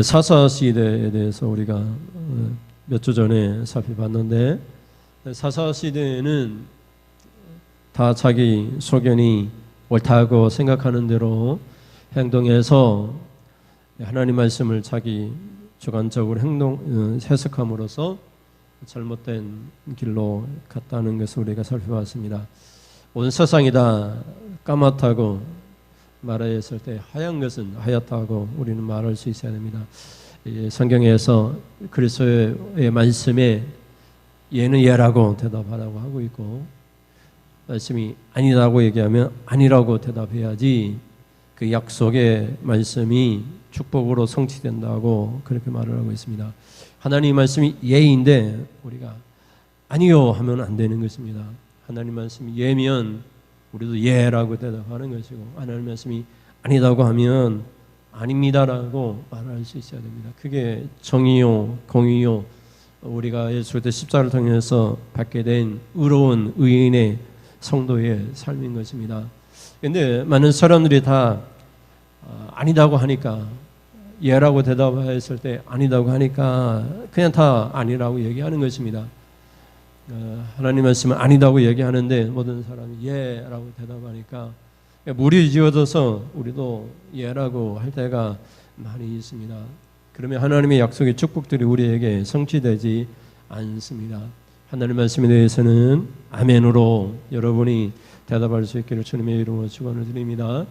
사사 시대에 대해서 우리가 몇 주 전에 살펴봤는데, 사사 시대에는 다 자기 소견이 옳다고 생각하는 대로 행동해서 하나님 말씀을 자기 주관적으로 해석함으로써 잘못된 길로 갔다는 것을 우리가 살펴봤습니다. 온 세상이 다 까맣다고 말했을 때 하얀 것은 하얗다고 우리는 말할 수 있어야 됩니다. 성경에서 그리스도의 말씀에 예는 예라고 대답하라고 하고 있고, 말씀이 아니라고 얘기하면 아니라고 대답해야지 그 약속의 말씀이 축복으로 성취된다고 그렇게 말을 하고 있습니다. 하나님 말씀이 예인데 우리가 아니요 하면 안 되는 것입니다. 하나님 말씀이 예면 우리도 예라고 대답하는 것이고, 하나님 말씀이 아니라고 하면 아닙니다라고 말할 수 있어야 됩니다. 그게 정의요, 공의요, 우리가 예수 그리스도의 십자가를 통해서 받게 된 의로운 의인의 성도의 삶인 것입니다. 그런데 많은 사람들이 다 아니다고 하니까, 예라고 대답했을 때 아니다고 하니까 그냥 다 아니라고 얘기하는 것입니다. 하나님 말씀은 아니다고 얘기하는데 모든 사람이 예라고 대답하니까 무리 지어져서 우리도 예라고 할 때가 많이 있습니다. 그러면 하나님의 약속의 축복들이 우리에게 성취되지 않습니다. 하나님 말씀에 대해서는 아멘으로 여러분이 대답할 수 있기를 주님의 이름으로 축원을 드립니다.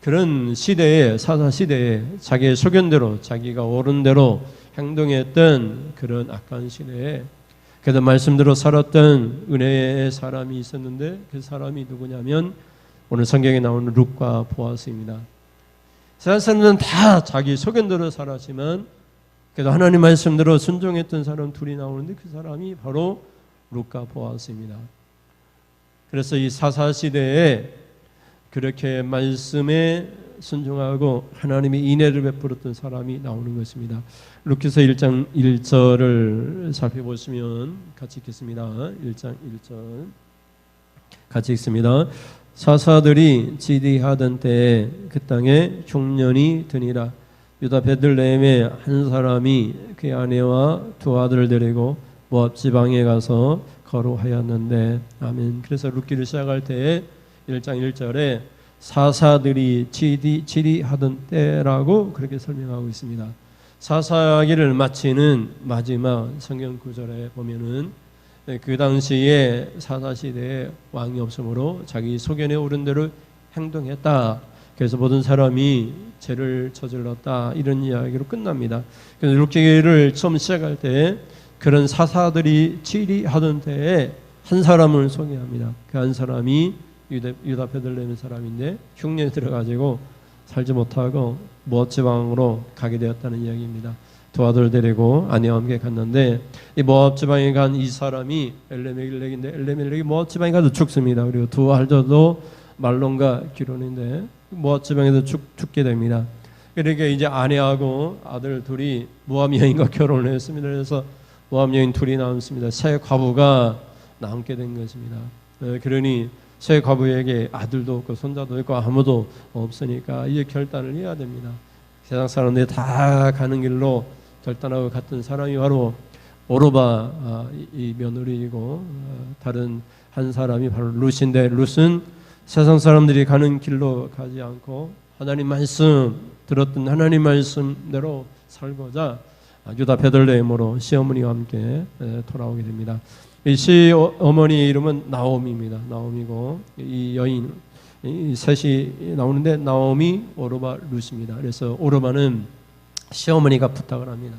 그런 시대에, 사사 시대에 자기의 소견대로, 자기가 옳은 대로 행동했던 그런 악한 시대에 그래도 말씀대로 살았던 은혜의 사람이 있었는데, 그 사람이 누구냐면 오늘 성경에 나오는 룻과 보아스입니다. 세상 사람들은 다 자기 소견대로 살았지만 그래도 하나님 말씀대로 순종했던 사람 둘이 나오는데, 그 사람이 바로 룻과 보아스입니다. 그래서 이 사사 시대에 그렇게 말씀에 순종하고 하나님의 인애를 베풀었던 사람이 나오는 것입니다. 룻기서 1장 1절을 살펴보시면 같이 읽겠습니다. 1장 1절 같이 읽습니다. 사사들이 지리하던 때에 그 땅에 흉년이 드니라. 유다 베들레헴에 한 사람이 그의 아내와 두 아들을 데리고 모압 지방에 가서 거루하였는데. 아멘. 그래서 룻기를 시작할 때에 1장 1절에 사사들이 지리하던 때라고 그렇게 설명하고 있습니다. 사사기를 마치는 마지막 성경 구절에 보면은 그 당시에 사사시대에 왕이 없으므로 자기 소견에 오른 대로 행동했다. 그래서 모든 사람이 죄를 저질렀다. 이런 이야기로 끝납니다. 그래서 룻기를 처음 시작할 때 그런 사사들이 지리하던 때에 한 사람을 소개합니다. 그 한 사람이 유다 베들레헴 사람인데 흉년에 들어가지고 살지 못하고 모압 지방으로 가게 되었다는 이야기입니다. 두 아들 데리고 아내와 함께 갔는데, 이 모압 지방에 간 이 사람이 엘레멜렉인데, 엘레멜렉이 모압 지방에 가도 죽습니다. 그리고 두 아들도 말론과 기론인데 모압 지방에서 죽게 됩니다. 그러니까 이제 아내하고 아들 둘이 모압 여인과 결혼을 했습니다. 그래서 모압 여인 둘이 남습니다. 새 과부가 남게 된 것입니다. 그러니 새 과부에게 아들도 없고 손자도 있고 아무도 없으니까 이제 결단을 해야 됩니다. 세상 사람들이 다 가는 길로 결단하고 갔던 사람이 바로 오르바 이 며느리이고, 다른 한 사람이 바로 룻인데, 룻은 세상 사람들이 가는 길로 가지 않고 하나님 말씀 들었던 하나님 말씀대로 살고자 유다 베들레헴으로 시어머니와 함께 돌아오게 됩니다. 이 시어머니의 이름은 나오미입니다. 나오미고, 이 여인 이 셋이 나오는데 나오미, 오르바, 룻입니다. 그래서 오르바는 시어머니가 부탁을 합니다.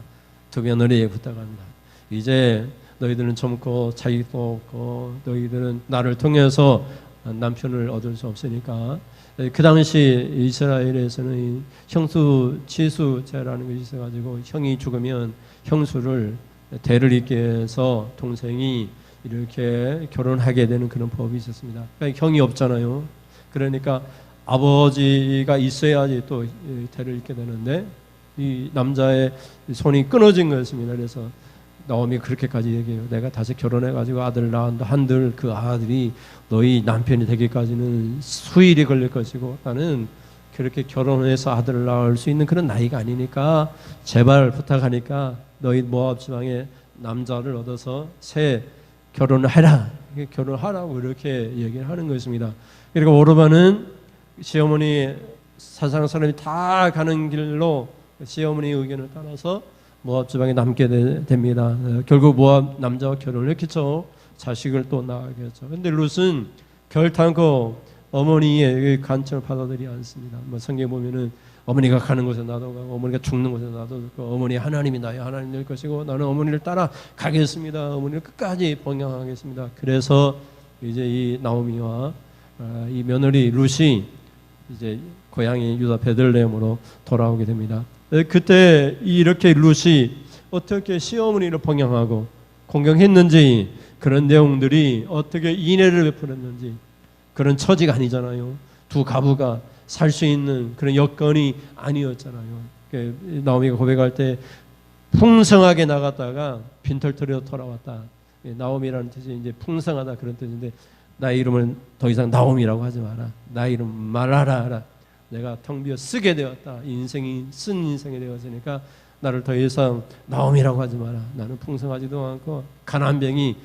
두 며느리에 부탁합니다. 이제 너희들은 젊고 자식도 없고 너희들은 나를 통해서 남편을 얻을 수 없으니까, 그 당시 이스라엘에서는 형수 치수제라는 것이 있어가지고 형이 죽으면 형수를 대를 잇게 해서 동생이 이렇게 결혼하게 되는 그런 법이 있었습니다. 그러니까 형이 없잖아요. 그러니까 아버지가 있어야지 또 대를 잇게 되는데, 이 남자의 손이 끊어진 것입니다. 그래서 나오미 그렇게까지 얘기해요. 내가 다시 결혼해가지고 아들 낳았는데 한들 그 아들이 너희 남편이 되기까지는 수일이 걸릴 것이고 나는 그렇게 결혼해서 아들을 낳을 수 있는 그런 나이가 아니니까 제발 부탁하니까 너희 모압 지방에 남자를 얻어서 새 결혼을 해라. 결혼하라고 이렇게 얘기를 하는 것입니다. 그리고 오르반은 시어머니 사상 사람이 다 가는 길로 시어머니의 의견을 따라서 모압 지방에 남게 됩니다. 결국 모압 남자와 결혼을 했겠죠. 자식을 또 낳았겠죠. 그런데 룻은 결단코 어머니의 간청을 받아들이지 않습니다. 성경에 보면은 어머니가 가는 곳에 나도 가고 어머니가 죽는 곳에 나도 가고 어머니 하나님이 나의 하나님 될 것이고 나는 어머니를 따라 가겠습니다. 어머니를 끝까지 봉양하겠습니다. 그래서 이제 이 나오미와 이 며느리 룻이 이제 고향이 유다 베들레헴으로 돌아오게 됩니다. 그때 이렇게 룻이 어떻게 시어머니를 봉양하고 공경했는지 그런 내용들이 어떻게 인애를 베풀었는지 그런 처지가 아니잖아요. 두 가부가 살 수 있는 그런 여건이 아니었잖아요. 나오미가 고백할 때 풍성하게 나갔다가 빈털터리로 돌아왔다. 나오미라는 뜻이 이제 풍성하다 그런 뜻인데 나의 이름은 더 이상 나오미라고 하지 마라. 나의 이름 말하라 하라. 내가 텅 비어 쓰게 되었다. 인생이 쓴 인생이 되었으니까 나를 더 이상 나오미라고 하지 마라. 나는 풍성하지도 않고 가난병이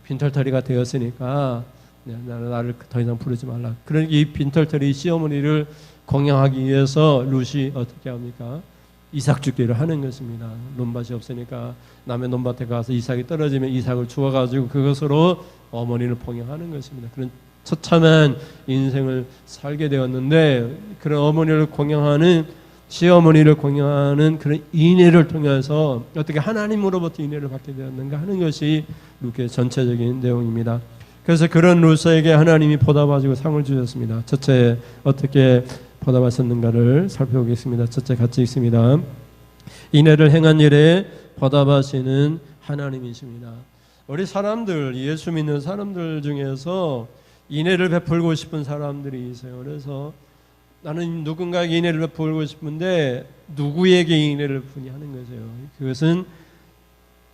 빈털터리가 되었으니까 나를 더 이상 부르지 말라. 그런 이 빈털터리 시어머니를 공양하기 위해서 룻이 어떻게 합니까? 이삭 죽기를 하는 것입니다. 논밭이 없으니까 남의 논밭에 가서 이삭이 떨어지면 이삭을 주워가지고 그것으로 어머니를 봉양하는 것입니다. 그런 처참한 인생을 살게 되었는데 그런 어머니를 공양하는 시어머니를 공양하는 그런 인애를 통해서 어떻게 하나님으로부터 인애를 받게 되었는가 하는 것이 룻의 전체적인 내용입니다. 그래서 그런 룻에게 하나님이 보답하시고 상을 주셨습니다. 첫째 어떻게 보답하셨는가를 살펴보겠습니다. 첫째 같이 읽습니다. 인애를 행한 일에 보답하시는 하나님이십니다. 우리 사람들 예수 믿는 사람들 중에서 인애를 베풀고 싶은 사람들이 있어요. 그래서 나는 누군가에게 인애를 베풀고 싶은데 누구에게 인애를 베푸냐 하는 거죠. 그것은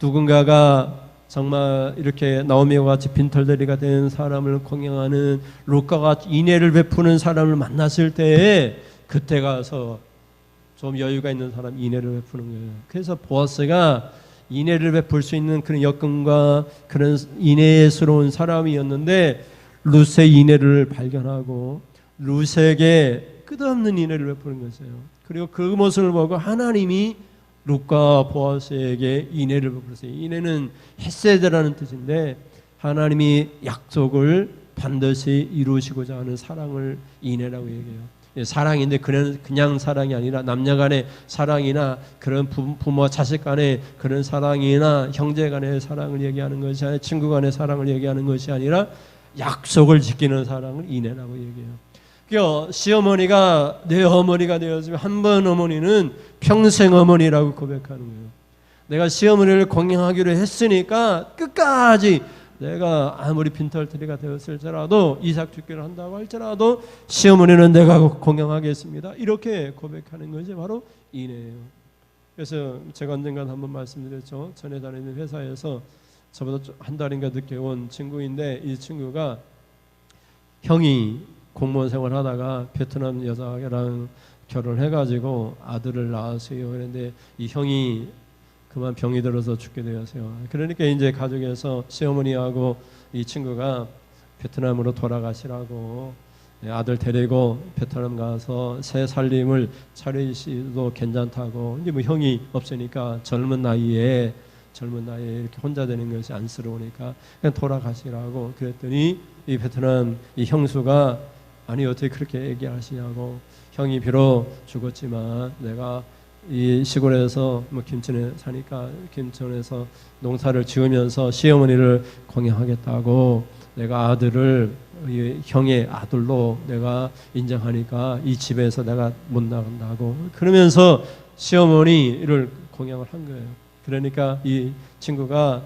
누군가가 정말 이렇게 나오미와 같이 빈털터리가 된 사람을 공경하는 룻과 같이 인애를 베푸는 사람을 만났을 때에 그때 가서 좀 여유가 있는 사람 인애를 베푸는 거예요. 그래서 보아스가 인애를 베풀 수 있는 그런 여건과 그런 인애스러운 사람이었는데 룻의 인애를 발견하고 룻에게 끝없는 인애를 베푸는 것이에요. 그리고 그 모습을 보고 하나님이 룻과 보아스에게 인애를 베풀었어요. 인애는 헤세드라는 뜻인데 하나님이 약속을 반드시 이루시고자 하는 사랑을 인애라고 얘기해요. 사랑인데 그냥 사랑이 아니라 남녀간의 사랑이나 그런 부모와 자식 간의 그런 사랑이나 형제 간의 사랑을 얘기하는 것이 아니라 친구 간의 사랑을 얘기하는 것이 아니라 약속을 지키는 사랑을 인애라고 얘기해요. 시어머니가 내 어머니가 되었으면 한 번 어머니는 평생 어머니라고 고백하는 거예요. 내가 시어머니를 공경하기로 했으니까 끝까지 내가 아무리 빈털터리가 되었을지라도 이삭 죽기를 한다고 할지라도 시어머니는 내가 공경하겠습니다. 이렇게 고백하는 것이 바로 인애예요. 그래서 제가 언젠가 한번 말씀드렸죠. 전에 다니는 회사에서 저보다 한 달인가 늦게 온 친구인데 이 친구가 형이 공무원 생활하다가 베트남 여자랑 결혼해가지고 아들을 낳았어요. 그런데 이 형이 그만 병이 들어서 죽게 되었어요. 그러니까 이제 가족에서 시어머니하고 이 친구가 베트남으로 돌아가시라고 아들 데리고 베트남 가서 새 살림을 차리시도 괜찮다고. 이제 뭐 형이 없으니까 젊은 나이에 이렇게 혼자 되는 것이 안쓰러우니까 그냥 돌아가시라고 그랬더니 이 베트남 이 형수가 아니 어떻게 그렇게 얘기하시냐고. 형이 비록 죽었지만 내가 이 시골에서 뭐 김천에 사니까 김천에서 농사를 지으면서 시어머니를 공양하겠다고 내가 아들을 이 형의 아들로 내가 인정하니까 이 집에서 내가 못 나간다고 그러면서 시어머니를 공양을 한 거예요. 그러니까 이 친구가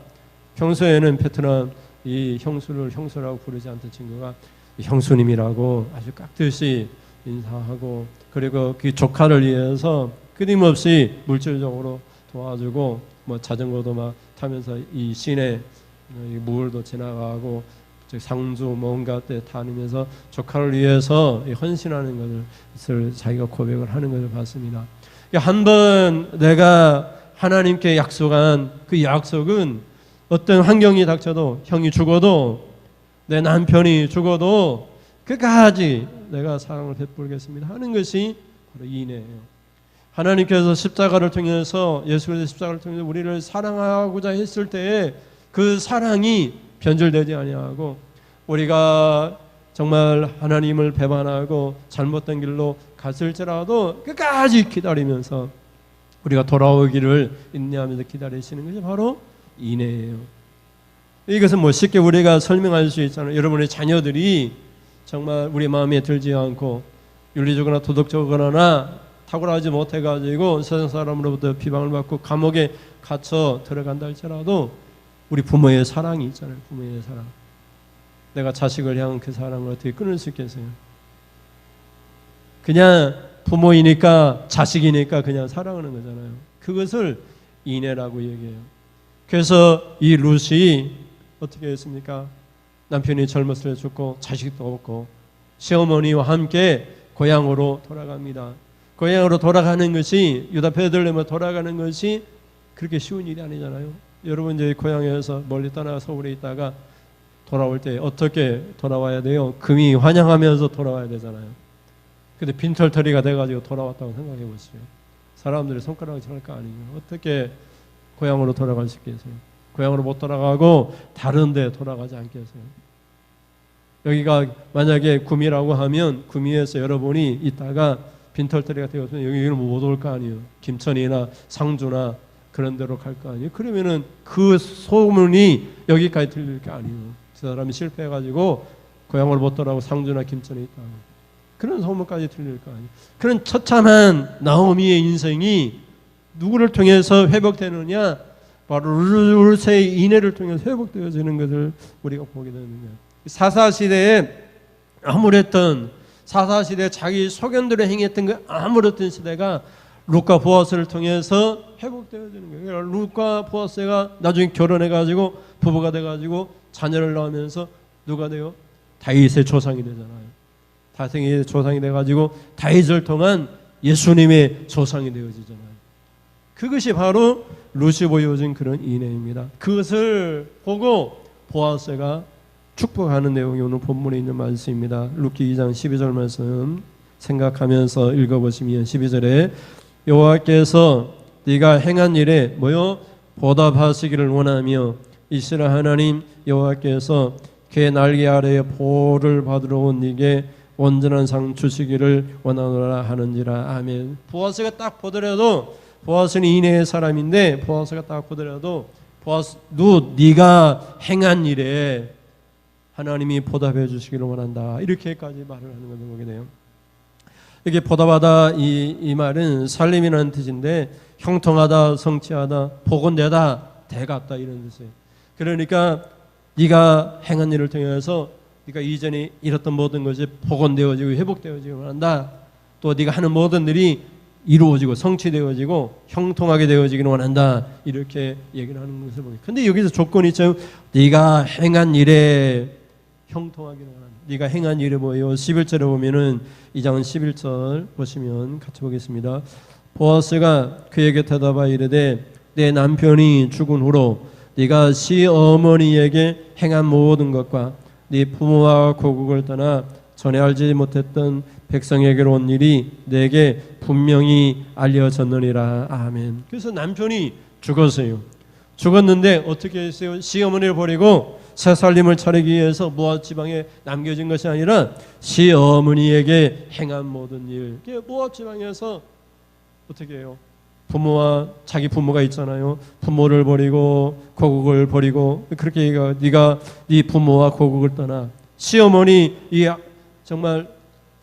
평소에는 베트남 이 형수를 형수라고 부르지 않던 친구가 형수님이라고 아주 깍듯이 인사하고 그리고 그 조카를 위해서 끊임없이 물질적으로 도와주고 뭐 자전거도 막 타면서 이 시내 물도 지나가고 즉 상주 뭔가 때 다니면서 조카를 위해서 헌신하는 것을 자기가 고백을 하는 것을 봤습니다. 한번 내가 하나님께 약속한 그 약속은 어떤 환경이 닥쳐도, 형이 죽어도, 내 남편이 죽어도 끝까지 내가 사랑을 베풀겠습니다 하는 것이 바로 인애예요. 하나님께서 십자가를 통해서, 예수 그리스도의 십자가를 통해서 우리를 사랑하고자 했을 때에 그 사랑이 변질되지 아니하고, 우리가 정말 하나님을 배반하고 잘못된 길로 갔을지라도 끝까지 기다리면서 우리가 돌아오기를 인내하면서 기다리시는 것이 바로 인애예요. 이것은 뭐 쉽게 우리가 설명할 수 있잖아요. 여러분의 자녀들이 정말 우리 마음에 들지 않고 윤리적으로나 도덕적으로나 탁월하지 못해가지고 세상 사람으로부터 비방을 받고 감옥에 갇혀 들어간다 할지라도 우리 부모의 사랑이 있잖아요. 부모의 사랑. 내가 자식을 향한 그 사랑을 어떻게 끊을 수 있겠어요? 그냥 부모이니까, 자식이니까 그냥 사랑하는 거잖아요. 그것을 인애라고 얘기해요. 그래서 이 룻이 어떻게 했습니까? 남편이 젊었을 때 죽고 자식도 없고 시어머니와 함께 고향으로 돌아갑니다. 고향으로 돌아가는 것이, 유다 베들레헴으로 돌아가는 것이 그렇게 쉬운 일이 아니잖아요. 여러분 이제 고향에서 멀리 떠나 서울에 있다가 돌아올 때 어떻게 돌아와야 돼요? 금이 환영하면서 돌아와야 되잖아요. 근데 빈털터리가 돼가지고 돌아왔다고 생각해 보세요. 사람들이 손가락을 찰 거 아니에요. 어떻게 고향으로 돌아갈 수 있겠어요? 고향으로 못 돌아가고 다른 데 돌아가지 않겠어요? 여기가 만약에 구미라고 하면 구미에서 여러분이 있다가 빈털터리가 되었으면 여기는 못 올 거 아니에요. 김천이나 상주나 그런 데로 갈 거 아니에요. 그러면은 그 소문이 여기까지 들릴 게 아니에요. 저 사람이 실패해가지고 고향을 못 돌아오고 상주나 김천에 있다. 그런 소문까지 들릴 거 아니에요. 그런 처참한 나오미의 인생이 누구를 통해서 회복되느냐? 바로 룻의 인애를 통해서 회복되어지는 것을 우리가 보게 되는 거예요. 사사시대에 아무랬던, 사사시대에 자기 소견대로 행했던 그 아무랬던 시대가 룻과 보아스를 통해서 회복되어지는 거예요. 룻과 보아스가 나중에 결혼해가지고 부부가 돼가지고 자녀를 낳으면서 누가 돼요? 다윗의 조상이 되잖아요. 다윗의 조상이 돼가지고 다윗을 통한 예수님의 조상이 되어지잖아요. 그것이 바로 룻이 보여준 그런 인애입니다. 그것을 보고 보아스가 축복하는 내용이 오늘 본문에 있는 말씀입니다. 룻기 2장 12절 말씀 생각하면서 읽어보시면 12절에 여호와께서 네가 행한 일에 뭐요? 보답하시기를 원하며 이스라엘 하나님 여호와께서 그의 날개 아래에 보를 받으러 온 네게 온전한 상 주시기를 원하노라 하는지라. 아멘. 보아스가 딱 보더라도, 보아스는 인애의 사람인데 보아스가 딱 보더라도 보아스, 룻 네가 행한 일에 하나님이 보답해 주시기를 원한다, 이렇게까지 말을 하는 것을 보게 돼요. 이게 보답하다, 이 말은 살림이라는 뜻인데 형통하다, 성취하다, 복원되다, 대갚다 이런 뜻이에요. 그러니까 네가 행한 일을 통해서 네가 이전에 잃었던 모든 것이 복원되어지고 회복되어지기를 원한다. 또 네가 하는 모든 일이 이루어지고 성취되어지고 형통하게 되어지기를 원한다, 이렇게 얘기를 하는 것을 보게. 근데 여기서 조건이 있죠. 네가 행한 일에 형통하기를 원한다. 네가 행한 일이 뭐예요? 11절에 보면은 2장 11절 보시면 같이 보겠습니다. 보아스가 그에게 대답하여 이르되 내 남편이 죽은 후로 네가 시어머니에게 행한 모든 것과 네 부모와 고국을 떠나 전에 알지 못했던 백성에게로 온 일이 내게 분명히 알려졌느니라. 아멘. 그래서 남편이 죽었어요. 죽었는데 어떻게 했어요? 시어머니를 버리고 새 살림을 차리기 위해서 모압 지방에 남겨진 것이 아니라 시어머니에게 행한 모든 일. 모압 지방에서 어떻게 해요? 부모와 자기 부모가 있잖아요. 부모를 버리고 고국을 버리고, 그렇게 네가 네 부모와 고국을 떠나. 시어머니, 이 정말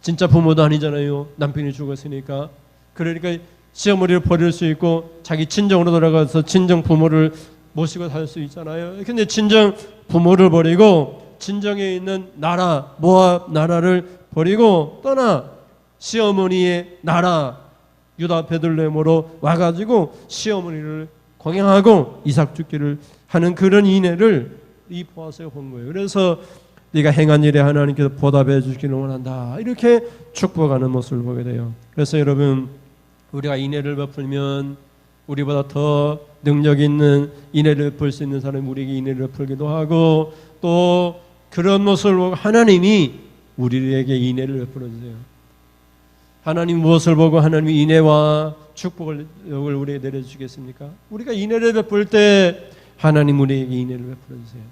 진짜 부모도 아니잖아요. 남편이 죽었으니까. 그러니까 시어머니를 버릴 수 있고 자기 친정으로 돌아가서 친정 부모를 모시고 살 수 있잖아요. 근데 친정 부모를 버리고 친정에 있는 나라, 모압 나라를 버리고 떠나 시어머니의 나라 유다 베들레헴으로 와가지고 시어머니를 공양하고 이삭 죽기를 하는 그런 인애를 이 보아스가 본 거예요. 그래서 네가 행한 일에 하나님께서 보답해 주시기를 원한다. 이렇게 축복하는 모습을 보게 돼요. 그래서 여러분, 우리가 인애를 베풀면 우리보다 더 능력 있는 인애를 베풀 수 있는 사람이 우리에게 인애를 베풀기도 하고, 또 그런 모습을 보고 하나님이 우리에게 인애를 베풀어 주세요. 하나님 무엇을 보고 하나님이 인애와 축복을 우리에게 내려주시겠습니까? 우리가 인애를 베풀 때 하나님 우리에게 인애를 베풀어 주세요.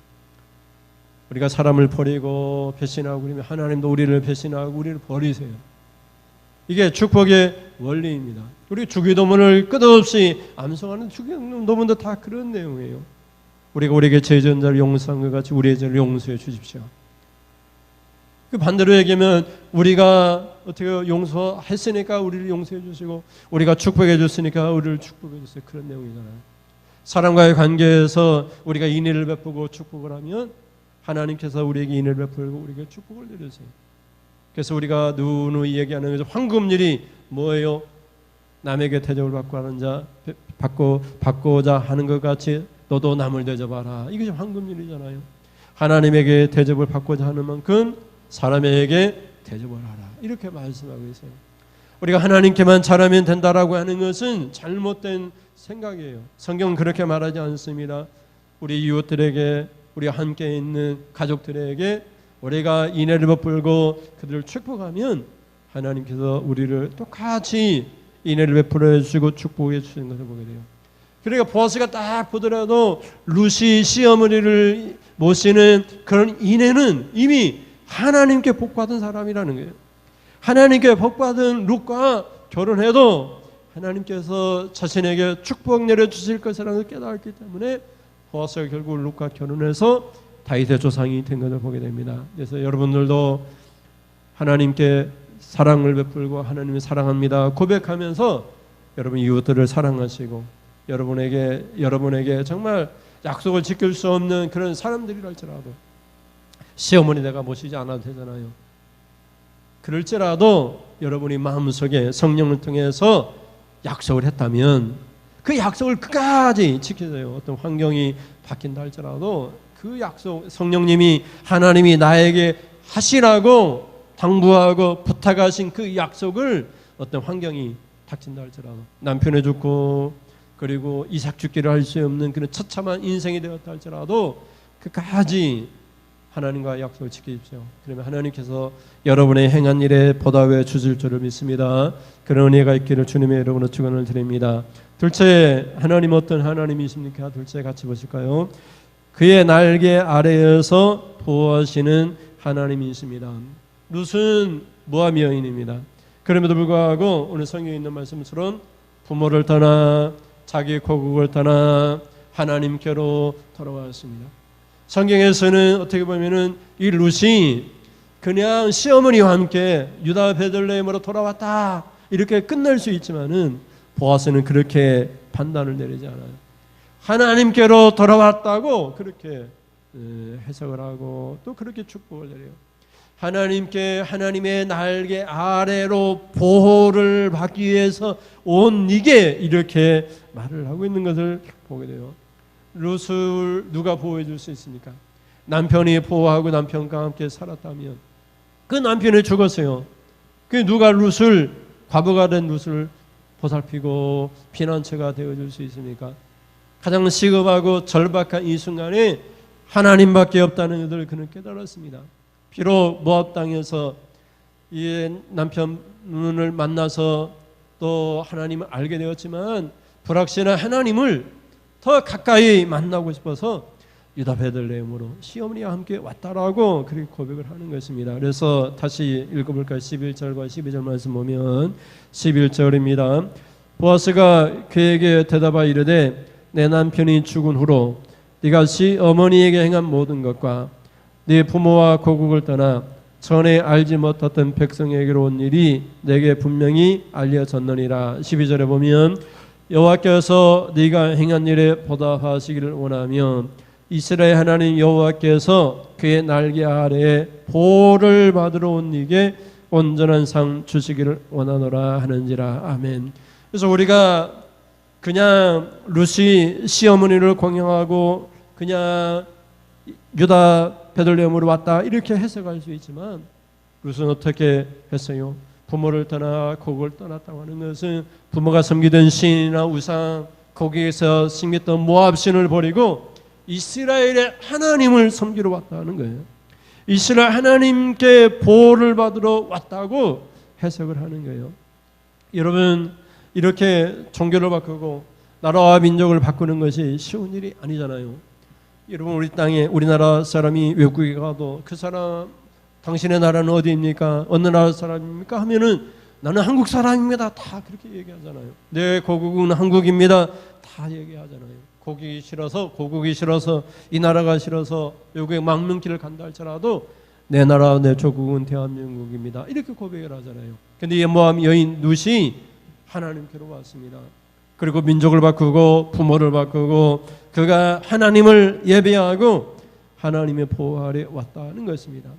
우리가 사람을 버리고 배신하고 그러면 하나님도 우리를 배신하고 우리를 버리세요. 이게 축복의 원리입니다. 우리 주기도문을 끝없이 암송하는 주기도문도 다 그런 내용이에요. 우리가 우리에게 죄 지은 자를 용서한 것 같이 우리의 죄를 용서해 주십시오. 그 반대로 얘기하면 우리가 어떻게 용서했으니까 우리를 용서해 주시고, 우리가 축복해 줬으니까 우리를 축복해 주세요. 그런 내용이잖아요. 사람과의 관계에서 우리가 인애를 베푸고 축복을 하면 하나님께서 우리에게 인애를 베풀고 우리에게 축복을 내려주세요. 그래서 우리가 누누이 얘기하는 거죠. 황금률이 뭐예요? 남에게 대접을 받고자 하는 것 같이 너도 남을 대접하라. 이것이 황금률이잖아요. 하나님에게 대접을 받고자 하는 만큼 사람에게 대접을 하라. 이렇게 말씀하고 있어요. 우리가 하나님께만 잘하면 된다라고 하는 것은 잘못된 생각이에요. 성경은 그렇게 말하지 않습니다. 우리 이웃들에게, 우리가 함께 있는 가족들에게 우리가 인애를 베풀고 그들을 축복하면 하나님께서 우리를 똑같이 인애를 베풀어 주시고 축복해 주시는 것을 보게 돼요. 그러니까 보아스가 딱 보더라도 루시 시어머니를 모시는 그런 인애는 이미 하나님께 복받은 사람이라는 거예요. 하나님께 복받은 룻과 결혼해도 하나님께서 자신에게 축복 내려주실 것이라는 걸 깨달았기 때문에 보아스가 결국 룻과 결혼해서 다윗의 조상이 된 것을 보게 됩니다. 그래서 여러분들도 하나님께 사랑을 베풀고 하나님을 사랑합니다 고백하면서 여러분 이웃들을 사랑하시고, 여러분에게 정말 약속을 지킬 수 없는 그런 사람들이랄지라도, 시어머니 내가 모시지 않아도 되잖아요. 그럴지라도 여러분이 마음속에 성령을 통해서 약속을 했다면 그 약속을 끝까지 지켜줘요. 어떤 환경이 바뀐다 할지라도 그 약속, 성령님이 하나님이 나에게 하시라고 당부하고 부탁하신 그 약속을 어떤 환경이 닥친다 할지라도, 남편이 죽고 그리고 이삭 죽기를 할 수 없는 그런 처참한 인생이 되었다 할지라도 끝까지 하나님과 약속을 지키십시오. 그러면 하나님께서 여러분의 행한 일에 보답해 주실 줄을 믿습니다. 그런 은혜가 있기를 주님의 이름으로 축원을 드립니다. 둘째, 하나님 어떤 하나님이십니까? 둘째 같이 보실까요? 그의 날개 아래에서 보호하시는 하나님이십니다. 룻은 모압 여인입니다. 그럼에도 불구하고 오늘 성경에 있는 말씀처럼 부모를 떠나 자기 고국을 떠나 하나님께로 돌아왔습니다. 성경에서는 어떻게 보면은 이 룻이 그냥 시어머니와 함께 유다 베들레헴으로 돌아왔다 이렇게 끝날 수 있지만은 보아스는 그렇게 판단을 내리지 않아요. 하나님께로 돌아왔다고 그렇게 해석을 하고 또 그렇게 축복을 내려요. 하나님께, 하나님의 날개 아래로 보호를 받기 위해서 온 이게 이렇게 말을 하고 있는 것을 보게 돼요. 룻을 누가 보호해 줄 수 있습니까? 남편이 보호하고 남편과 함께 살았다면 그 남편이 죽었어요. 그 누가 룻을, 과부가 된 룻을 보살피고 피난처가 되어줄 수 있습니까? 가장 시급하고 절박한 이 순간에 하나님밖에 없다는 것을 그는 깨달았습니다. 비록 모압 땅에서 이 남편을 만나서 또 하나님을 알게 되었지만 불확실한 하나님을 더 가까이 만나고 싶어서 유다 베들레헴으로 시어머니와 함께 왔다라고 그렇게 고백을 하는 것입니다. 그래서 다시 읽어볼까요? 11절과 12절 말씀 보면 11절입니다. 보아스가 그에게 대답하여 이르되 내 남편이 죽은 후로 네가 시어머니에게 행한 모든 것과 네 부모와 고국을 떠나 전에 알지 못했던 백성에게로 온 일이 내게 분명히 알려졌느니라. 12절에 보면 여호와께서 네가 행한 일에 보답하시기를 원하며 이스라엘 하나님 여호와께서 그의 날개 아래에 보호를 받으러 온 네게 온전한 상 주시기를 원하노라 하는지라. 아멘. 그래서 우리가 그냥 룻이 시어머니를 공경하고 그냥 유다 베들레헴으로 왔다 이렇게 해석할 수 있지만 룻은 어떻게 했어요? 부모를 떠나 고국을 떠났다고 하는 것은 부모가 섬기던 신이나 우상 거기에서 섬겼던 모압 신을 버리고 이스라엘의 하나님을 섬기러 왔다는 거예요. 이스라엘 하나님께 보호를 받으러 왔다고 해석을 하는 거예요. 여러분 이렇게 종교를 바꾸고 나라와 민족을 바꾸는 것이 쉬운 일이 아니잖아요. 여러분 우리 땅에 우리나라 사람이 외국에 가도 그 사람 당신의 나라는 어디입니까? 어느 나라 사람입니까? 하면은 나는 한국 사람입니다. 다 그렇게 얘기하잖아요. 내 고국은 한국입니다. 다 얘기하잖아요. 고국이 싫어서 이 나라가 싫어서 외국에 망명길을 간다 할지라도 내 나라 내 조국은 대한민국입니다. 이렇게 고백을 하잖아요. 그런데 이 모압 여인 룻이 하나님께로 왔습니다. 그리고 민족을 바꾸고 부모를 바꾸고 그가 하나님을 예배하고 하나님의 보호 아래 왔다는 것입니다.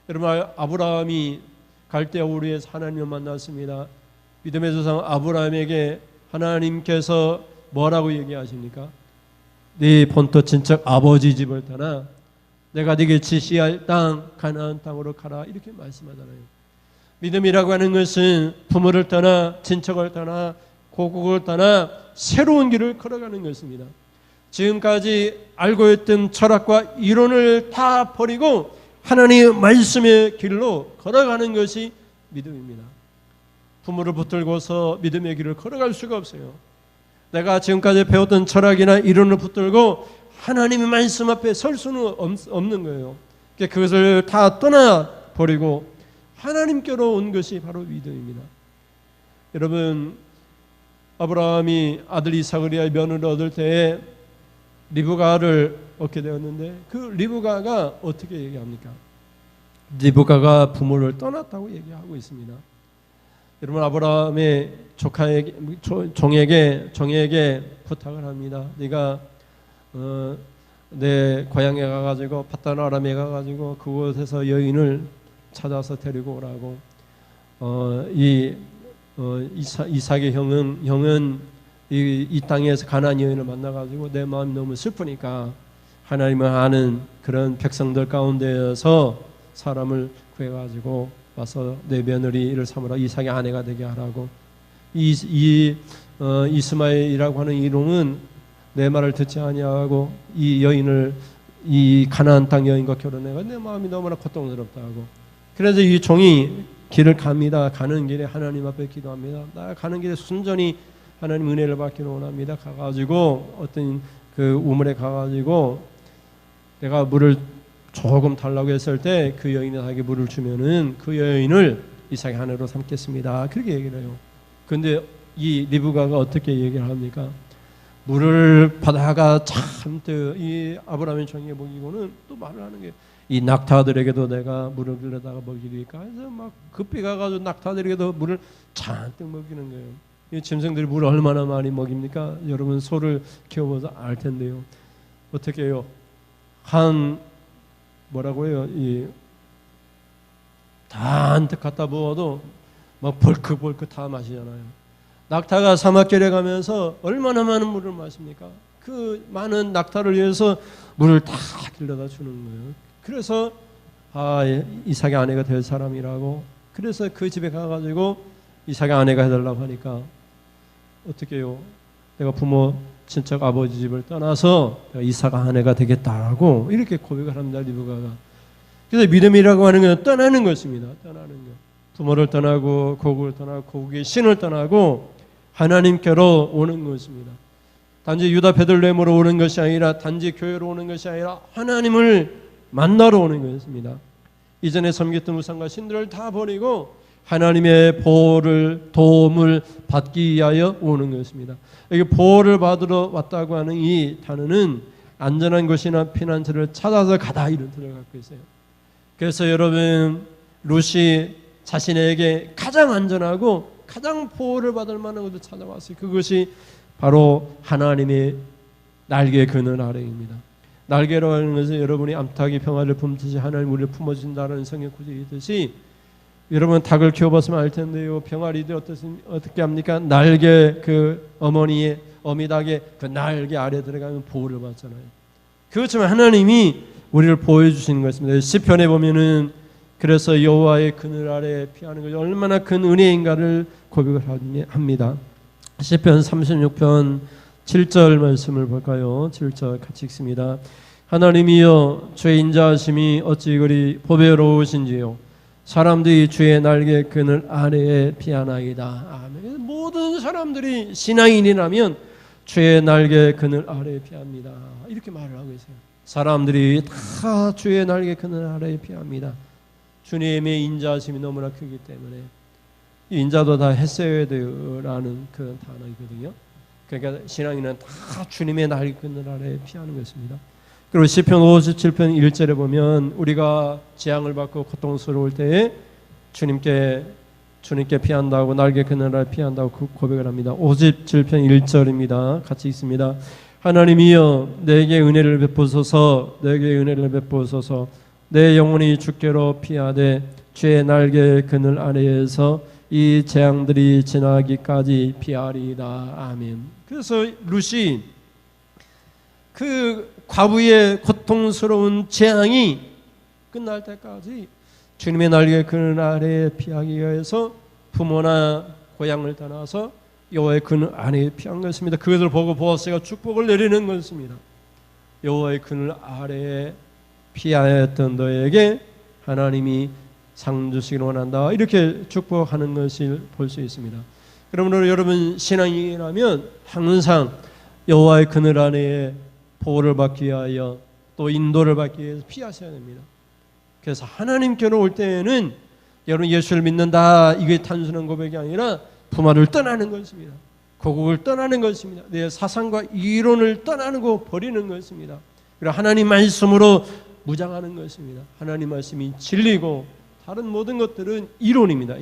여러분 아브라함이 갈대아 우르에서 하나님을 만났습니다. 믿음의 조상 아브라함에게 하나님께서 뭐라고 얘기하십니까? 네 본토 친척 아버지 집을 떠나 내가 네게 지시할 땅 가나안 땅으로 가라 이렇게 말씀하잖아요. 믿음이라고 하는 것은 부모를 떠나 친척을 떠나 고국을 떠나 새로운 길을 걸어가는 것입니다. 지금까지 알고 있던 철학과 이론을 다 버리고 하나님의 말씀의 길로 걸어가는 것이 믿음입니다. 부모를 붙들고서 믿음의 길을 걸어갈 수가 없어요. 내가 지금까지 배웠던 철학이나 이론을 붙들고 하나님의 말씀 앞에 설 수는 없는 거예요. 그것을 다 떠나버리고 하나님께로 온 것이 바로 믿음입니다. 여러분 아브라함이 아들 이삭을 면을 얻을 때에 리브가를 얻게 되었는데 그 리브가가 어떻게 얘기합니까? 리브가가 부모를 떠났다고 얘기하고 있습니다. 여러분 아브라함의 조카에게 정에게 부탁을 합니다. 네가 내 고향에 가가지고 파단 아람에 가가지고 그곳에서 여인을 찾아서 데리고 오라고. 이삭의 형은 이 땅에서 가나안 여인을 만나가지고 내 마음이 너무 슬프니까 하나님을 아는 그런 백성들 가운데에서 사람을 구해가지고 와서 내 며느리를 삼으라 이삭의 아내가 되게 하라고. 이스마엘이라고 하는 이름은 내 말을 듣지 아니하고 이 여인을 이 가나안 땅 여인과 결혼해가 내 마음이 너무나 고통스럽다고. 그래서 이 종이 길을 갑니다. 가는 길에 하나님 앞에 기도합니다. 나 가는 길에 순전히 하나님 은혜를 받기를 원합니다. 가가지고 어떤 그 우물에 가가지고 내가 물을 조금 달라고 했을 때 그 여인이 자기 물을 주면은 그 여인을 이삭의 아내로 삼겠습니다. 그렇게 얘기를 해요. 그런데 이 리브가가 어떻게 얘기를 합니까? 물을 받아가 참듯 이 아브라함의 종에게 먹이고는 또 말을 하는 게 이 낙타들에게도 내가 물을 빌려다가 먹이리까 해서 막 급히 가가지고 낙타들에게도 물을 잔뜩 먹이는 거예요. 이 짐승들이 물을 얼마나 많이 먹입니까? 여러분 소를 키워보자 알 텐데요. 어떻게 해요? 뭐라고 해요? 이 잔뜩 갖다 부어도 막 벌컥벌컥 다 마시잖아요. 낙타가 사막길에 가면서 얼마나 많은 물을 마십니까? 그 많은 낙타를 위해서 물을 다 길러다 주는 거예요. 그래서 이삭의 아내가 될 사람이라고. 그래서 그 집에 가가지고 이삭의 아내가 해달라고 하니까 어떻게 해요? 내가 부모 친척 아버지 집을 떠나서 내가 이삭의 아내가 되겠다라고 이렇게 고백을 합니다. 리브가가. 그래서 믿음이라고 하는 건 떠나는 것입니다. 떠나는 것. 부모를 떠나고 고국을 떠나고 고국의 신을 떠나고 하나님께로 오는 것입니다. 단지 유다 베들레헴으로 오는 것이 아니라 단지 교회로 오는 것이 아니라 하나님을 만나러 오는 것입니다. 이전에 섬겼던 우상과 신들을 다 버리고 하나님의 도움을 받기 위하여 오는 것입니다. 여기 보호를 받으러 왔다고 하는 이 단어는 안전한 곳이나 피난처를 찾아서 가다 이런 뜻을 갖고 있어요. 그래서 여러분 룻이 자신에게 가장 안전하고 가장 보호를 받을 만한 곳을 찾아왔어요. 그것이 바로 하나님의 날개 그늘 아래입니다. 날개로 하는 것은 여러분이 암탉이 평화를 품듯이 하나님 우리를 품어준다는 성경 구절이 있듯이 여러분 닭을 키워봤으면 알 텐데요. 병아리들 어떻게 합니까? 날개 그 어미닭의 그 날개 아래 들어가면 보호를 받잖아요. 그렇지만 하나님이 우리를 보여 주시는 것입니다. 시편에 보면은 그래서 여호와의 그늘 아래 피하는 것이 얼마나 큰 은혜인가를 고백을 합니다. 시편 36편 7절 말씀을 볼까요? 7절 같이 읽습니다. 하나님이여 주의 인자하심이 어찌 그리 보배로우신지요 사람들이 주의 날개 그늘 아래에 피하나이다. 아멘. 모든 사람들이 신앙인이라면 주의 날개 그늘 아래에 피합니다. 이렇게 말을 하고 있어요. 사람들이 다 주의 날개 그늘 아래에 피합니다. 주님의 인자하심이 너무나 크기 때문에 인자도 다 했어야 돼요라는 그런 단어이거든요. 그러니까 신앙인은 다 주님의 날개 그늘 아래에 피하는 것입니다. 그리고 시편 57편 1절에 보면 우리가 재앙을 받고 고통스러울 때에 주님께 피한다고 날개 그늘 아래 피한다고 고백을 합니다. 57편 1절입니다. 같이 읽습니다. 하나님이여 내게 은혜를 베푸소서 내게 은혜를 베푸소서 내 영혼이 주께로 피하되 주의 날개 그늘 아래에서 이 재앙들이 지나기까지 피하리이다. 아멘. 그래서 룻이 그 과부의 고통스러운 재앙이 끝날 때까지 주님의 날개 그늘 아래에 피하기 위해서 부모나 고향을 떠나서 여호와의 그늘 아래에 피한 것입니다. 그것을 보고 보아스가 축복을 내리는 것입니다. 여호와의 그늘 아래에 피하였던 너에게 하나님이 상 주시기를 원한다. 이렇게 축복하는 것을 볼 수 있습니다. 그러므로 여러분 신앙이라면 항상 여호와의 그늘 아래에 보호를 받기 위하여 또 인도를 받기 위해서 피하셔야 됩니다. 그래서 하나님께로 올 때에는 여러분 예수를 믿는다 이게 단순한 고백이 아니라 부모를 떠나는 것입니다. 고국을 떠나는 것입니다. 내 사상과 이론을 떠나는 거 버리는 것입니다. 그리고 하나님 말씀으로 무장하는 것입니다. 하나님 말씀이 진리고 다른 모든 것들은 이론입니다.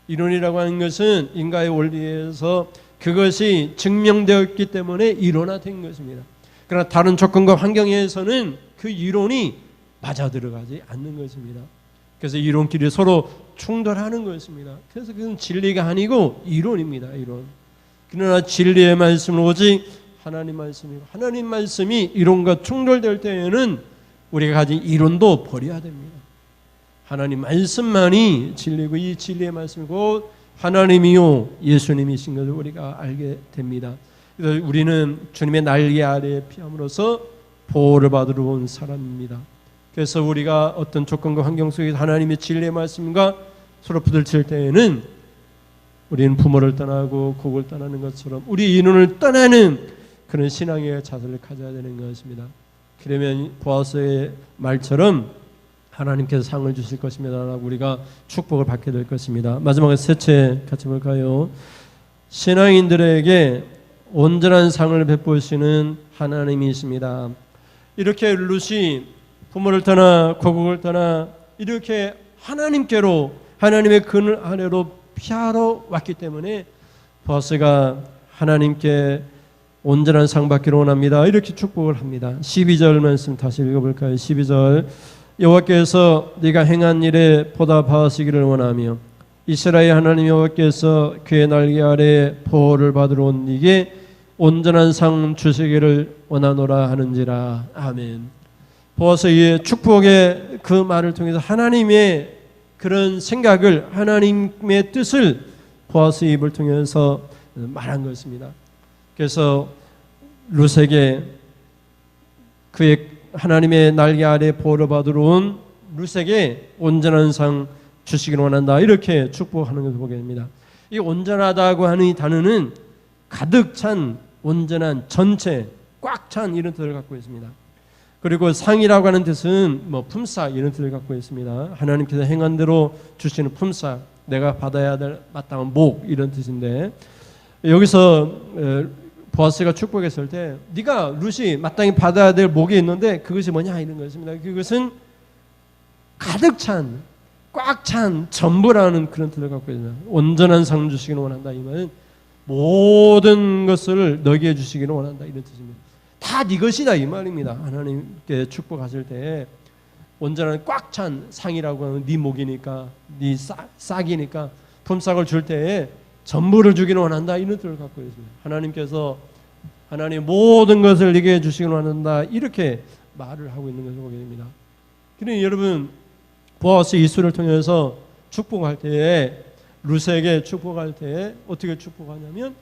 이론이라고 하는 것은 인간의 원리에서 그것이 증명되었기 때문에 이론화된 것입니다. 그러나 다른 조건과 환경에서는 그 이론이 맞아 들어가지 않는 것입니다. 그래서 이론끼리 서로 충돌하는 것입니다. 그래서 그건 진리가 아니고 이론입니다. 이론. 그러나 진리의 말씀은 오직 하나님 말씀이고 하나님 말씀이 이론과 충돌될 때에는 우리가 가진 이론도 버려야 됩니다. 하나님 말씀만이 진리고 이 진리의 말씀이고 하나님이요 예수님이신 것을 우리가 알게 됩니다. 그래서 우리는 주님의 날개 아래에 피함으로써 보호를 받으러 온 사람입니다. 그래서 우리가 어떤 조건과 환경 속에서 하나님의 진리의 말씀과 서로 부딪힐 때에는 우리는 부모를 떠나고 곡을 떠나는 것처럼 우리 인원을 떠나는 그런 신앙의 자세를 가져야 되는 것입니다. 그러면 보아스의 말처럼 하나님께서 상을 주실 것입니다. 우리가 축복을 받게 될 것입니다. 마지막에 셋째 같이 볼까요? 신앙인들에게 온전한 상을 베푸시는 하나님이십니다. 이렇게 룻이 부모를 떠나 고국을 떠나 이렇게 하나님께로 하나님의 그늘 아래로 피하러 왔기 때문에 보아스가 하나님께 온전한 상 받기를 원합니다. 이렇게 축복을 합니다. 12절 말씀 다시 읽어볼까요? 12절 여호와께서 네가 행한 일에 보답하시기를 원하며 이스라엘 하나님 여호와께서 그의 날개 아래 보호를 받으러 온 네게 온전한 상 주시기를 원하노라 하는지라. 아멘. 보아스의 축복의 그 말을 통해서 하나님의 그런 생각을 하나님의 뜻을 보아스의 입을 통해서 말한 것입니다. 그래서 룻에게 그의 하나님의 날개 아래 보호를 받으러 온 룻에게 온전한 상 주시기를 원한다. 이렇게 축복하는 것을 보게 됩니다. 이 온전하다고 하는 이 단어는 가득 찬, 온전한, 전체, 꽉 찬 이런 뜻을 갖고 있습니다. 그리고 상이라고 하는 뜻은 품삯 이런 뜻을 갖고 있습니다. 하나님께서 행한 대로 주시는 품삯, 내가 받아야 될 마땅한 목 이런 뜻인데 여기서 보아스가 축복했을 때 네가 룻이 마땅히 받아야 될 목이 있는데 그것이 뭐냐 이런 것입니다. 그것은 가득 찬, 꽉 찬 전부라는 그런 뜻을 갖고 있습니다. 온전한 상 주시기를 원한다. 이 말은 모든 것을 너에게 주시기를 원한다 이런 뜻입니다. 다 네 것이다 이 말입니다. 하나님께 축복하실 때 온전한 꽉 찬 상이라고 하면 네 목이니까 네 싹이니까 품삯을 줄 때에 전부를 주기를 원한다 이런 뜻을 갖고 있습니다. 하나님께서 하나님 모든 것을 네게 주시기를 원한다 이렇게 말을 하고 있는 것을 보게 됩니다. 그러니 여러분, 보아스 이스를 통해서 축복할 때에, 룻에게 축복할 때에 어떻게 축복하냐면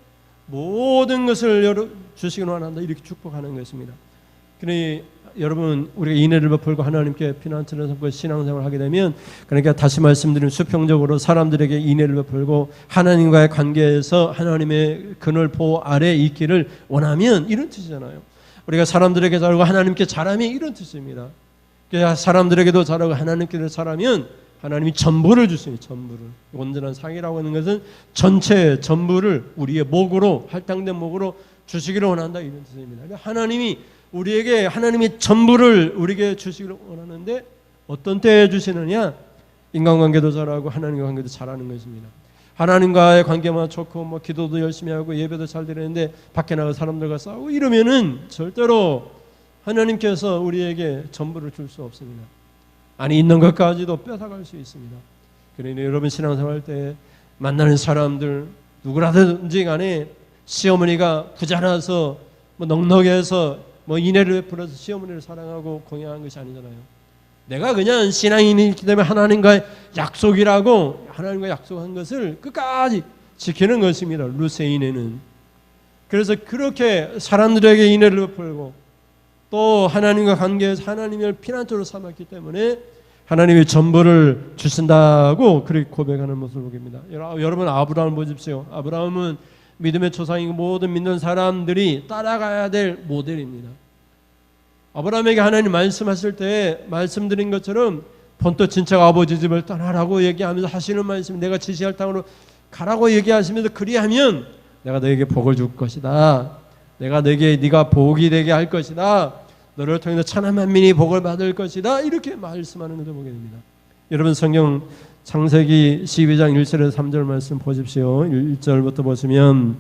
모든 것을 주시기를 원한다, 이렇게 축복하는 것입니다. 그러니 여러분, 우리가 인애를 베풀고 하나님께 피난처를 삼고 신앙생활을 하게 되면, 그러니까 다시 말씀드리면 수평적으로 사람들에게 인애를 베풀고 하나님과의 관계에서 하나님의 그늘 보호 아래 있기를 원하면, 이런 뜻이잖아요. 우리가 사람들에게 잘하고 하나님께 잘하면 이런 뜻입니다. 그러니까 사람들에게도 잘하고 하나님께도 잘하면 하나님이 전부를 주시니, 전부를. 온전한 상이라고 하는 것은 전체 전부를 우리의 목으로, 할당된 목으로 주시기를 원한다, 이런 뜻입니다. 그러니까 하나님이 우리에게 하나님이 전부를 우리에게 주시기를 원하는데 어떤 때에 주시느냐? 인간관계도 잘하고 하나님과 관계도 잘하는 것입니다. 하나님과의 관계만 좋고 뭐 기도도 열심히 하고 예배도 잘 드리는데 밖에 나가 사람들과 싸우고 이러면은 절대로 하나님께서 우리에게 전부를 줄 수 없습니다. 아니, 있는 것까지도 뺏어갈 수 있습니다. 그러니 여러분, 신앙생활 때 만나는 사람들 누구라든지 간에 시어머니가 부자라서 뭐 넉넉해서 뭐 인애를 베풀어서 시어머니를 사랑하고 공양한 것이 아니잖아요. 내가 그냥 신앙인이기 때문에 하나님과의 약속이라고, 하나님과 약속한 것을 끝까지 지키는 것입니다, 룻의 인애는. 그래서 그렇게 사람들에게 인애를 베풀고 또 하나님과 관계에서 하나님을 피난처로 삼았기 때문에 하나님이 전부를 주신다고 그렇게 고백하는 모습을 보입니다. 여러분, 아브라함을 보십시오. 아브라함은 믿음의 조상이고 모든 믿는 사람들이 따라가야 될 모델입니다. 아브라함에게 하나님 말씀하실 때 말씀드린 것처럼 본토 친척 아버지 집을 떠나라고 얘기하면서 하시는 말씀, 내가 지시할 땅으로 가라고 얘기하시면서 그리하면 내가 너에게 복을 줄 것이다, 내가 네가 복이 되게 할 것이다, 너를 통해서 천하 만민이 복을 받을 것이다, 이렇게 말씀하는 것을 보게 됩니다. 여러분, 성경 창세기 12장 1절에서 3절 말씀 보십시오. 1절부터 보시면,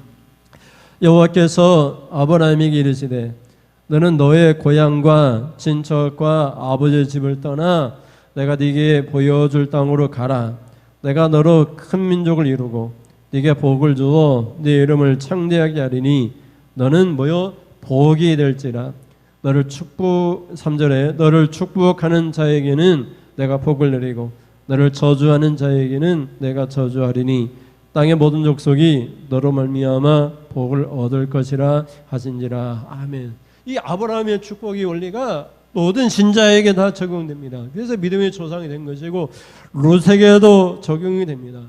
여호와께서 아브라함에게 이르시되 너는 너의 고향과 친척과 아버지의 집을 떠나 내가 네게 보여줄 땅으로 가라. 내가 너로 큰 민족을 이루고 네게 복을 주어 네 이름을 창대하게 하리니 너는 뭐요? 복이 될지라. 3절에 너를 축복하는 자에게는 내가 복을 내리고 너를 저주하는 자에게는 내가 저주하리니 땅의 모든 족속이 너로 말미암아 복을 얻을 것이라 하신지라. 아멘. 이 아브라함의 축복의 원리가 모든 신자에게 다 적용됩니다. 그래서 믿음의 조상이 된 것이고 룻에게도 적용이 됩니다.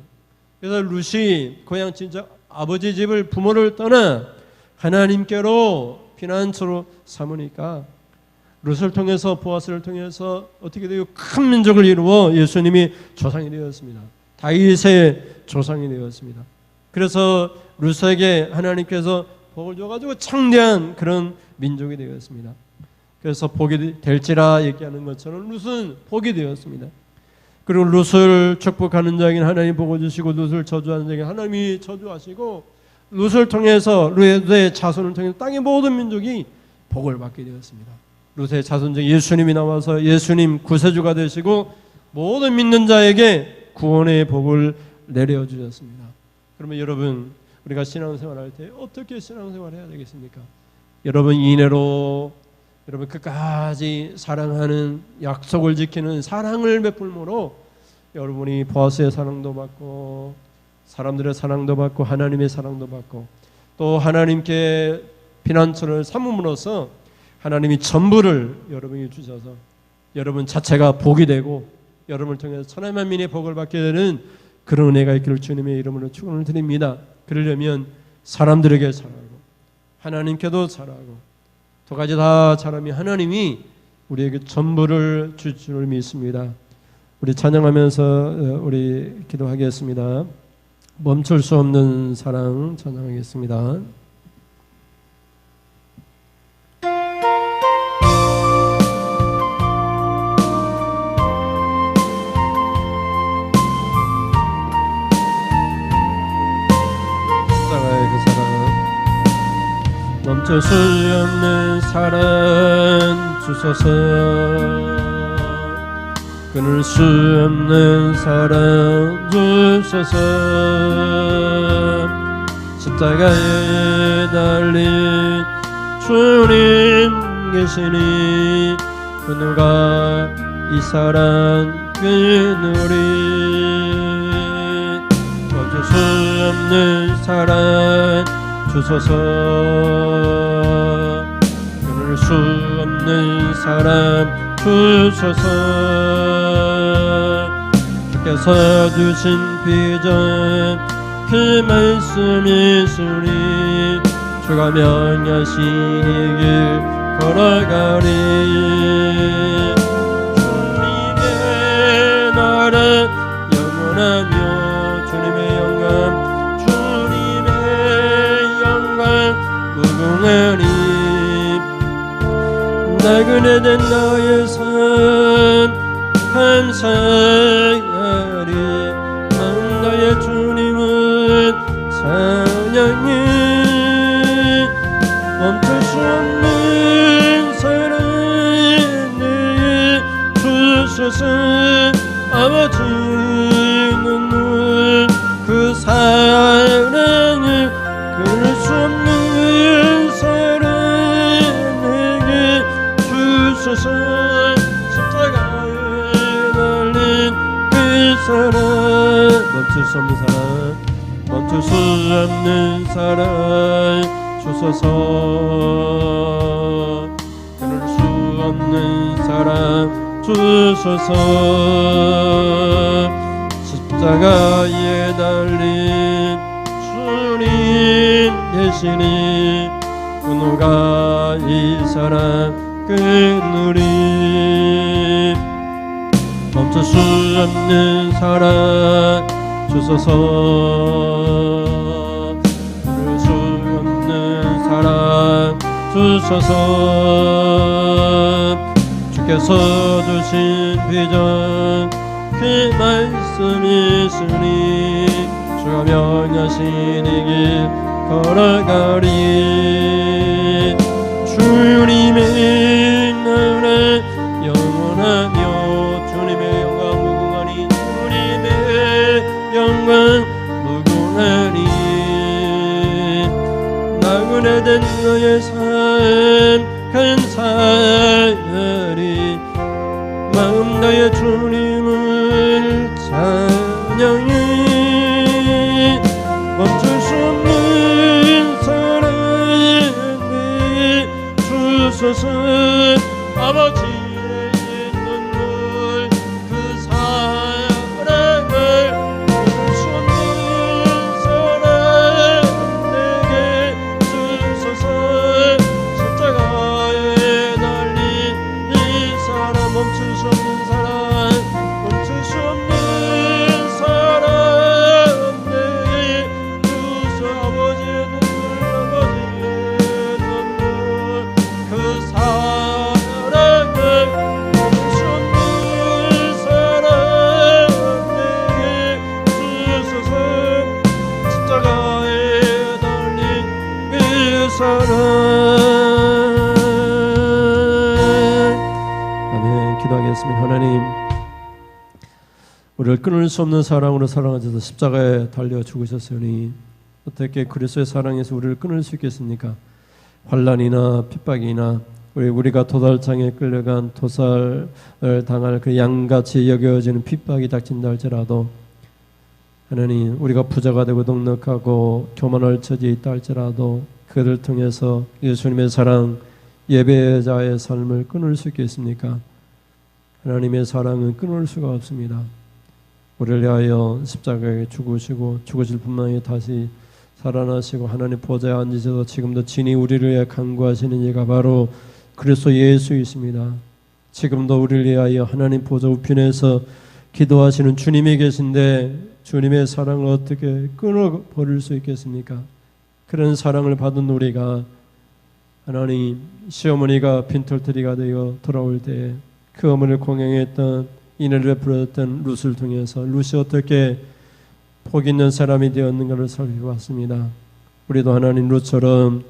그래서 룻이 고향 친척 아버지 집을, 부모를 떠나 하나님께로 피난처로 삼으니까 룻을 통해서, 보아스를 통해서 어떻게 되고 큰 민족을 이루어 예수님이 조상이 되었습니다. 다윗의 조상이 되었습니다. 그래서 룻에게 하나님께서 복을 줘가지고 창대한 그런 민족이 되었습니다. 그래서 복이 될지라 얘기하는 것처럼 룻은 복이 되었습니다. 그리고 룻을 축복하는 자에게는 하나님 복을 주시고 룻을 저주하는 자에게는 하나님이 저주하시고, 룻을 통해서, 룻의 자손을 통해서 땅의 모든 민족이 복을 받게 되었습니다. 룻의 자손 중에 예수님이 나와서 예수님 구세주가 되시고 모든 믿는 자에게 구원의 복을 내려주셨습니다. 그러면 여러분, 우리가 신앙생활할 때 어떻게 신앙생활을 해야 되겠습니까? 여러분, 인애로 여러분 끝까지 사랑하는, 약속을 지키는 사랑을 베풀므로 여러분이 보아스의 사랑도 받고 사람들의 사랑도 받고 하나님의 사랑도 받고 또 하나님께 피난처를 삼음으로써 하나님이 전부를 여러분이 주셔서 여러분 자체가 복이 되고 여러분을 통해서 천하 만민의 복을 받게 되는 그런 은혜가 있기를 주님의 이름으로 축원을 드립니다. 그러려면 사람들에게 잘하고 하나님께도 잘하고 두 가지 다 잘하면 하나님이 우리에게 전부를 줄 줄 믿습니다. 우리 찬양하면서 우리 기도하겠습니다. 멈출 수 없는 사랑 찬양하겠습니다. 멈출 수 없는 사랑 주소서, 끊을 수 없는 사랑 주소서. 십자가에 달린 주님 계시니 그 누가 이 사랑 끊으리. 멈출 수 없는 사랑 주소서. 끊을 수 없는 사랑 주소서. 주께서 주신 비전 그 말씀이 있으니 주가 명하신 이 길 걸어가리. 주님의 나라 영원하며 주님의 영광 주님의 영광 무궁하니. 나그네된 나의 삶 감사하리. 나의 주님은 찬양해. 멈출 수 없는 사랑 내게 주소서. 아버지 눈물 그 사랑을 끊을 수 없는 사랑 내게 주소서. 십자가에 달린 그 사랑 멈출 수 없는 사랑 멈출 수 없는 사랑 주소서. 끊을 수 없는 사랑 주소서. 십자가에 달린 주님 계시니 그 누가 이 사랑 끊으리. 멈출 수 없는 사랑 주소서. 끊을 수 없는 사랑 주소서. 주께서 주신 비전 그 말씀이 있으니 주가 명하신 이 길 걸어가리. 주님의 나라 영원하며 주님의 영광 무궁하니. 주님의 영광 무궁하니. 나그네된 너의 삶 감사하리. 마음 다해 주님을 찬양해. 멈출 수 없는 사랑 내 주소서. 아버지의 눈물 그 사랑을 끊을 수 없는 사랑 내게 주소서. 십자가에 달린 이 사랑 멈출 수 없는 사랑 멈출 수 없는 사랑 내게 주소서. 아버지의 눈물 아버지의 눈물 그 사랑을 끊을 수 없는 사랑 내게 주소서. 십자가에 달린 그 사랑. 아멘. 기도하겠습니다. 하나님, 우리를 끊을 수 없는 사랑으로 사랑하셔서 십자가에 달려 죽으셨으니 어떻게 그리스도의 사랑에서 우리를 끊을 수 있겠습니까? 환난이나 핍박이나 우리가 도살장에 끌려간 도살을 당할 그 양같이 여겨지는 핍박이 닥친다 할지라도 하나님, 우리가 부자가 되고 넉넉하고 교만할 처지에 있다 할지라도 그를 통해서 예수님의 사랑 예배자의 삶을 끊을 수 있겠습니까? 하나님의 사랑은 끊을 수가 없습니다. 우리를 위하여 십자가에 죽으시고 죽으실 뿐만 아니라 다시 살아나시고 하나님 보좌에 앉으셔서 지금도 진히 우리를 위해 간구하시는 이가 바로 그리스도 예수이십니다. 지금도 우리를 위하여 하나님 보좌 우편에서 기도하시는 주님이 계신데 주님의 사랑을 어떻게 끊어버릴 수 있겠습니까? 그런 사랑을 받은 우리가 하나님 시어머니가 빈털터리가 되어 돌아올 때 그 어머니를 공경했던 인애를 베풀었던 룻을 통해서 룻이 어떻게 복 있는 사람이 되었는가를 살펴봤습니다. 우리도 하나님 룻처럼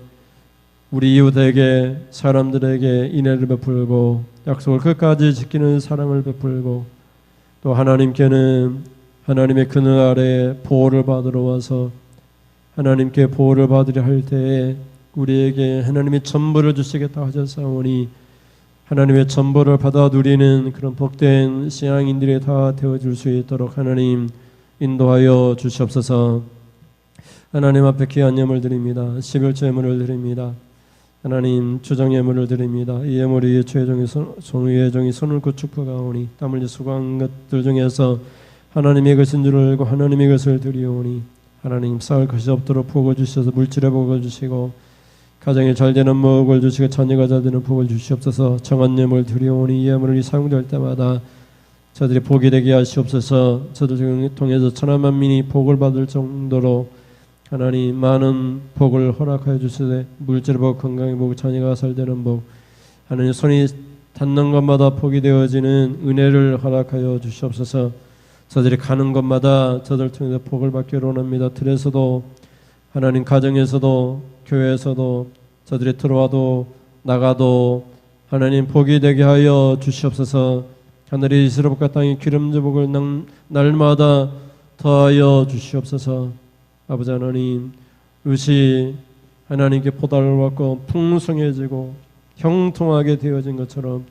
우리 이웃에게 사람들에게 인애를 베풀고 약속을 끝까지 지키는 사랑을 베풀고 또 하나님께는 하나님의 그늘 아래 보호를 받으러 와서 하나님께 보호를 받으려 할 때에 우리에게 하나님의 전부를 주시겠다 하셨사오니 하나님의 전보를 받아 누리는 그런 복된 신앙인들이 다 되어줄 수 있도록 하나님 인도하여 주시옵소서. 하나님 앞에 귀한 예물 드립니다. 11조 예물을 드립니다. 하나님 주정 예물을 드립니다. 이 예물이 주의 종이 손을 그 축복하오니 땀 흘려 수고한 것들 중에서 하나님의 것인 줄 알고 하나님의 것을 드리오니 하나님 쌓을 것이 없도록 복을 주셔서 물질에 복을 주시고 가정에 잘 되는 복을 주시고 자녀가 잘 되는 복을 주시옵소서. 정한 예물 드리오니 이 예물이 사용될 때마다 저들이 복이 되게 하시옵소서. 저들 통해서 천하만민이 복을 받을 정도로 하나님 많은 복을 허락하여 주시되 물질의 복, 건강의 복, 자녀가 잘 되는 복, 하나님 손이 닿는 것마다 복이 되어지는 은혜를 허락하여 주시옵소서. 저들이 가는 곳마다 저들 통해서 복을 받기를 원합니다. 들에서도 하나님 가정에서도 교회에서도 저들이 들어와도 나가도 하나님 복이 되게 하여 주시옵소서. 하늘의 이스라엘과 땅의 기름진 복을 날마다 더하여 주시옵소서. 아버지 하나님, 룻이 하나님께 보답을 받고 풍성해지고 형통하게 되어진 것처럼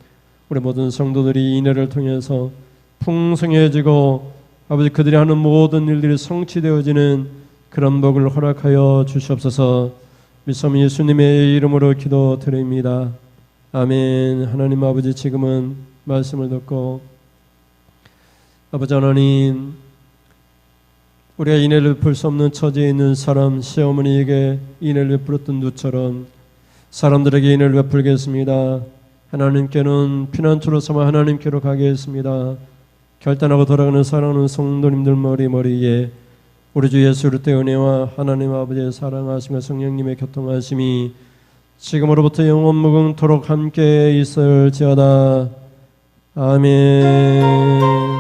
우리 모든 성도들이 인애를 통해서 풍성해지고 아버지 그들이 하는 모든 일들이 성취되어지는 그런 복을 허락하여 주시옵소서. 믿음 예수님의 이름으로 기도드립니다. 아멘. 하나님 아버지, 지금은 말씀을 듣고 아버지 하나님, 우리가 인애를 베풀 수 없는 처지에 있는 사람 시어머니에게 인애를 베풀었던 누처럼 사람들에게 인애를 베풀겠습니다. 하나님께는 피난처로 삼아 하나님께로 가겠습니다. 결단하고 돌아가는 사랑하는 성도님들 머리에 우리 주 예수 그리스도의 은혜와 하나님 아버지의 사랑하심과 성령님의 교통하심이 지금으로부터 영원 무궁토록 함께 있을지어다. 아멘.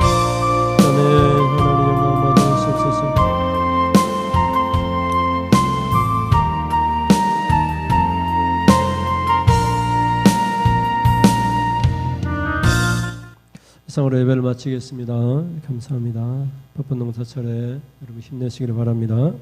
이상으로 예배를 마치겠습니다. 감사합니다. 바쁜 농사철에 여러분 힘내시기를 바랍니다.